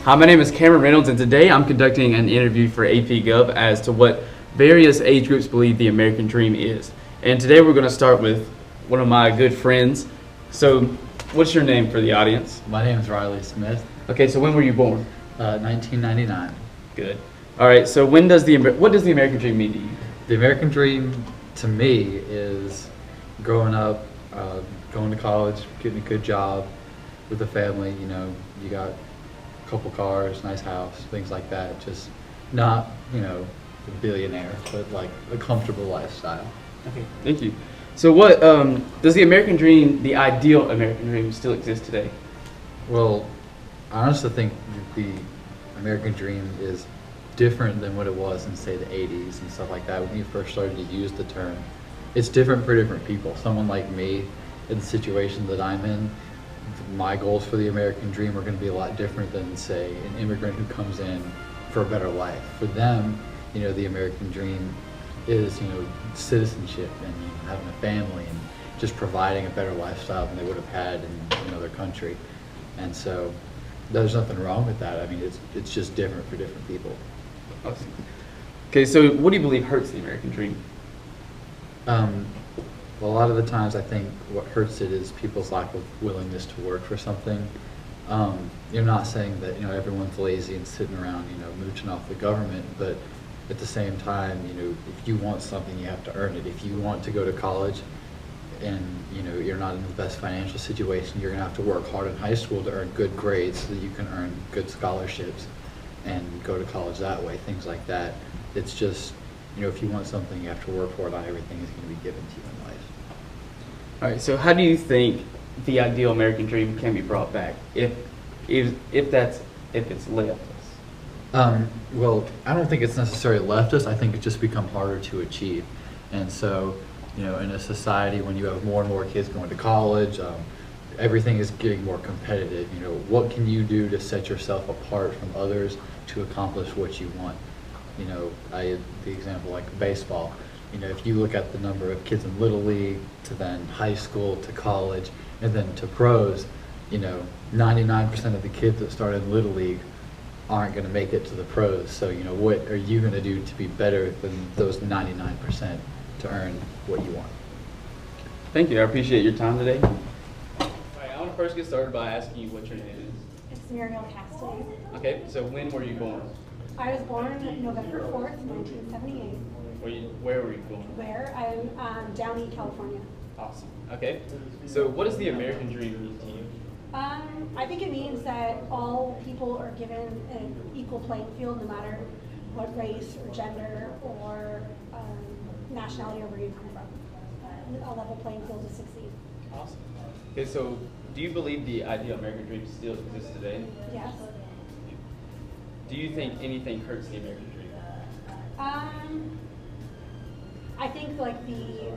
Hi, my name is Cameron Reynolds, and today I'm conducting an interview for AP Gov as to what various age groups believe the American dream is. And today we're going to start with one of my good friends. So, what's your name for the audience? My name is Riley Smith. Okay, so when were you born? 1999. Good. All right, so what does the American dream mean to you? The American dream to me is growing up, going to college, getting a good job with a family. You know, you got a couple cars, nice house, things like that. Just not, a billionaire, but like a comfortable lifestyle. Okay, thank you. So what does the American dream, the ideal American dream, still exist today? Well, I honestly think the American dream is different than what it was in, say, the 80s and stuff like that when you first started to use the term. It's different for different people. Someone like me, in the situation that I'm in, my goals for the American dream are going to be a lot different than, say, an immigrant who comes in for a better life. For them, the American dream is, citizenship and having a family and just providing a better lifestyle than they would have had in another country. And so there's nothing wrong with that. I mean, it's just different for different people. Awesome. Okay, so what do you believe hurts the American dream? Well, a lot of the times I think what hurts it is people's lack of willingness to work for something. You're not saying that everyone's lazy and sitting around mooching off the government, but at the same time, if you want something, you have to earn it. If you want to go to college and you're not in the best financial situation, you're gonna have to work hard in high school to earn good grades so that you can earn good scholarships and go to college that way, things like that. It's just, if you want something, you have to work for it. Not everything is going to be given to you in life. All right, so how do you think the ideal American dream can be brought back if it's left us? Well, I don't think it's necessarily leftist. I think it's just become harder to achieve. And so, in a society when you have more and more kids going to college, everything is getting more competitive. What can you do to set yourself apart from others to accomplish what you want? The example like baseball. If you look at the number of kids in Little League to then high school to college and then to pros, 99% of the kids that start in Little League aren't going to make it to the pros. So, what are you going to do to be better than those 99% to earn what you want? Thank you. I appreciate your time today. All right, I want to first get started by asking you what your name is. It's Muriel Cassidy. Okay, so when were you born? I was born November 4th, 1978. Where were you born? Where? I'm Downey, California. Awesome. Okay, so what does the American dream mean to you? I think it means that all people are given an equal playing field no matter what race or gender or nationality or where you come from. A level playing field to succeed. Awesome. Okay, so do you believe the ideal American dream still exists today? Yes. Do you think anything hurts the American dream? I think like in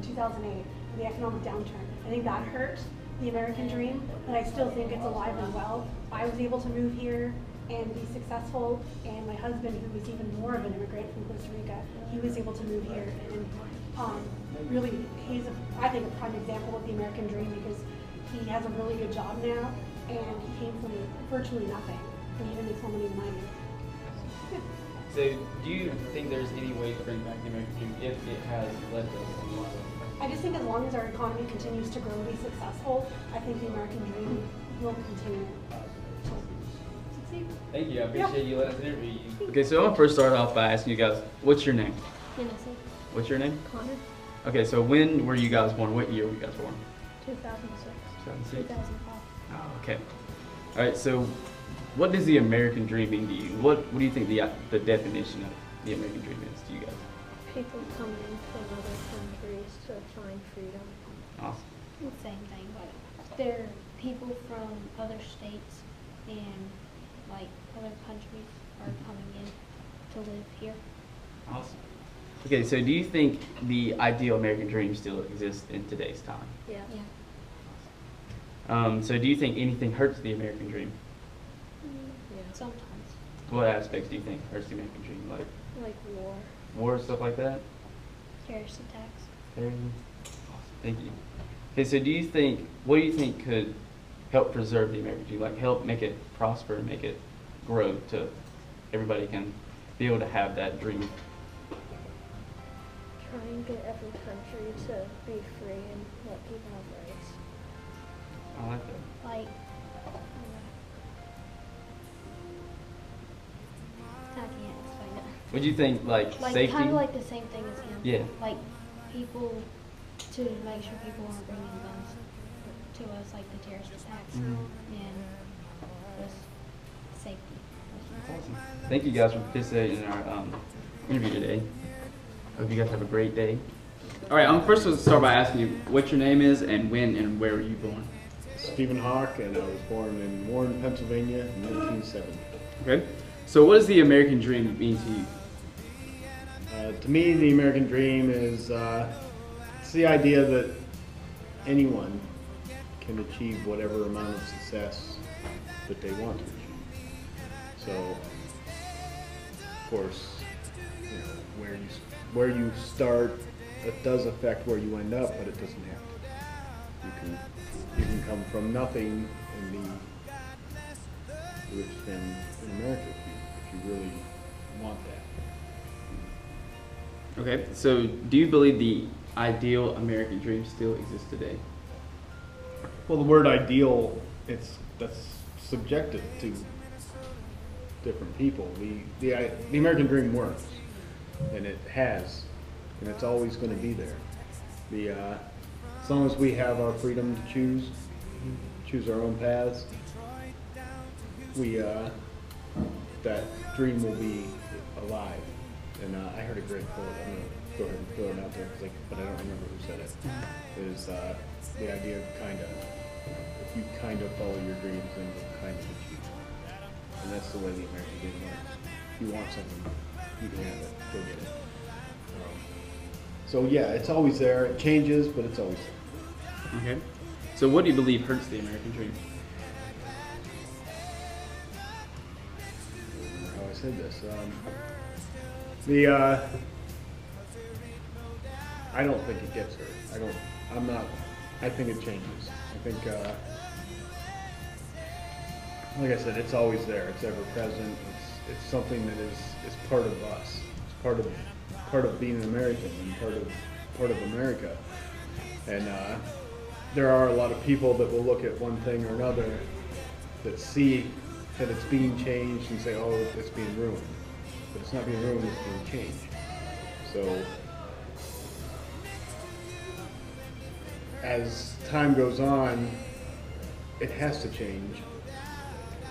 2008, the economic downturn, I think that hurt the American dream, but I still think it's alive and well. I was able to move here and be successful, and my husband, who was even more of an immigrant from Costa Rica, he was able to move here, and really, I think, a prime example of the American dream because he has a really good job now, and he came from virtually nothing, and even makes more money than I do. So, do you think there's any way to bring back the American dream if it has left us? I just think as long as our economy continues to grow and be successful, I think the American dream will continue to succeed. Thank you. I appreciate you letting us interview you. Okay, so I'm gonna first start off by asking you guys, what's your name? Innocent. What's your name? Connor. Okay, so when were you guys born? What year were you guys born? 2006. 2006. 2005. Oh, okay. All right. So, what does the American dream mean to you? What do you think the definition of the American dream is to you guys? People coming in from other countries to find freedom. Awesome. Same thing, but there are people from other states and like other countries are coming in to live here. Awesome. Okay, so do you think the ideal American dream still exists in today's time? Yeah. So do you think anything hurts the American dream? Yeah. Sometimes. What aspects do you think hurts the American dream? Like war. War, stuff like that? Terrorist attacks. Awesome. Thank you. Okay, so what do you think could help preserve the American dream, like help make it prosper and make it grow to everybody can be able to have that dream? Try and get every country to be free and let people have rights. I like that. Like, I can't explain it. What do you think, like safety? Kind of like the same thing as him. Yeah. Like people, to make sure people aren't bringing guns to us, like the terrorist attacks, Mhm. and just safety. Awesome. Thank you guys for participating in our interview today. Hope you guys have a great day. All right, I'm first going to start by asking you what your name is and when and where were you born? Stephen Hawk, and I was born in Warren, Pennsylvania in 1970. Okay. So what does the American dream mean to you? To me, the American dream is it's the idea that anyone can achieve whatever amount of success that they want to achieve. So, of course, you know, where you start, it does affect where you end up, but it doesn't have to. You can come from nothing and be rich in America if you really want that. Okay. So do you believe the ideal American dream still exists today? Well, the word ideal, that's subjective to different people. The American dream works, and it has, and it's always going to be there. As long as we have our freedom to choose our own paths, that dream will be alive. And I heard a great quote. I'm going to go ahead and throw it out there, but I don't remember who said it. Is the idea of if you kind of follow your dreams, then you'll kind of achieve it. And that's the way the American dream works. If you want something, you can have it. Go get it. So yeah, it's always there. It changes, but it's always there. Okay. So what do you believe hurts the American dream? I don't remember how I said this. I don't think it gets hurt. I think it changes. I think, like I said, it's always there. It's ever present. It's something that is part of us. It's part of being an American and part of America. And there are a lot of people that will look at one thing or another that see that it's being changed and say, oh, it's being ruined. But it's not being ruined, it's being changed. So as time goes on, it has to change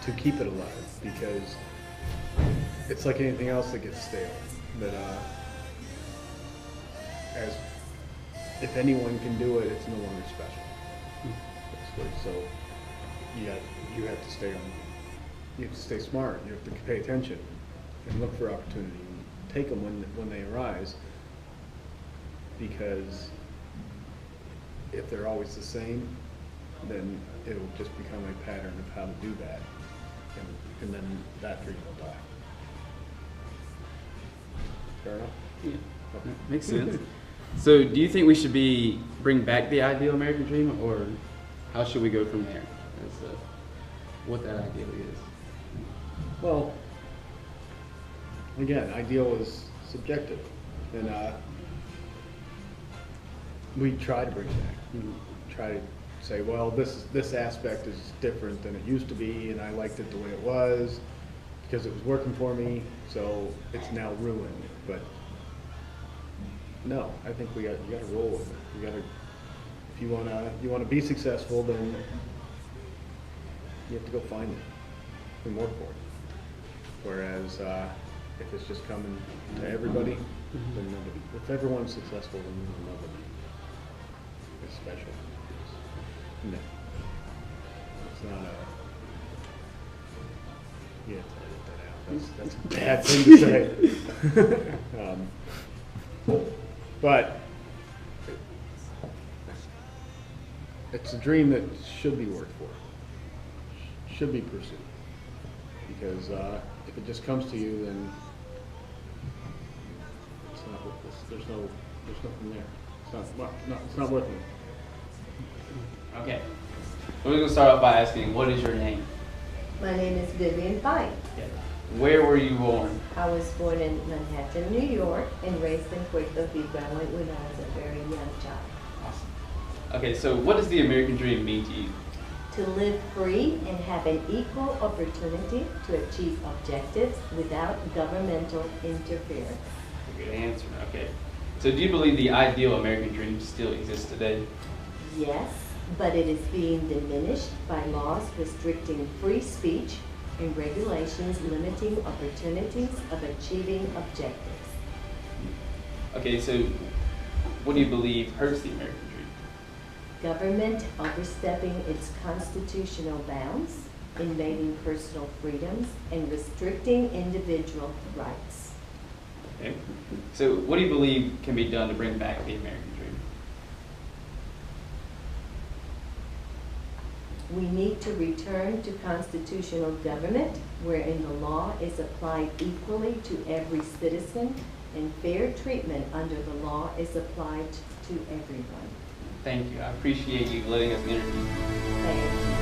to keep it alive, because it's like anything else that gets stale. That as if anyone can do it, it's no longer special. Basically. So you have to stay on. You have to stay smart. You have to pay attention and look for opportunity. And take them when they arise, because if they're always the same, then it'll just become a pattern of how to do that, and then that dream will die. Fair enough? Yeah. Okay. Makes sense. So do you think we should bring back the ideal American dream, or how should we go from there as what that ideally is? Well, again, ideal is subjective, and we try to bring it back. We try to say, well, this aspect is different than it used to be, and I liked it the way it was because it was working for me, so it's now ruined. But no, I think you got to roll with it. You got to, if you want to be successful, then you have to go find it and work for it. Whereas if it's just coming to everybody, then nobody. If everyone's successful, then nobody is special. No, it's not a. Yeah, that's a bad thing to say. But it's a dream that should be worked for, should be pursued. Because if it just comes to you, then it's not. There's nothing there. It's not worth it. Okay. We're going to start off by asking, what is your name? My name is Vivian Fite. Where were you born? I was born in Manhattan, New York, and raised in Puerto Rico. I went when I was a very young child. Awesome. Okay, so what does the American dream mean to you? To live free and have an equal opportunity to achieve objectives without governmental interference. Good answer. Okay. So do you believe the ideal American dream still exists today? Yes, but it is being diminished by laws restricting free speech and regulations limiting opportunities of achieving objectives. Okay, so what do you believe hurts the American dream? Government overstepping its constitutional bounds, invading personal freedoms, and restricting individual rights. Okay. So what do you believe can be done to bring back the American dream? We need to return to constitutional government wherein the law is applied equally to every citizen and fair treatment under the law is applied to everyone. Thank you. I appreciate you letting us interview. Thank you.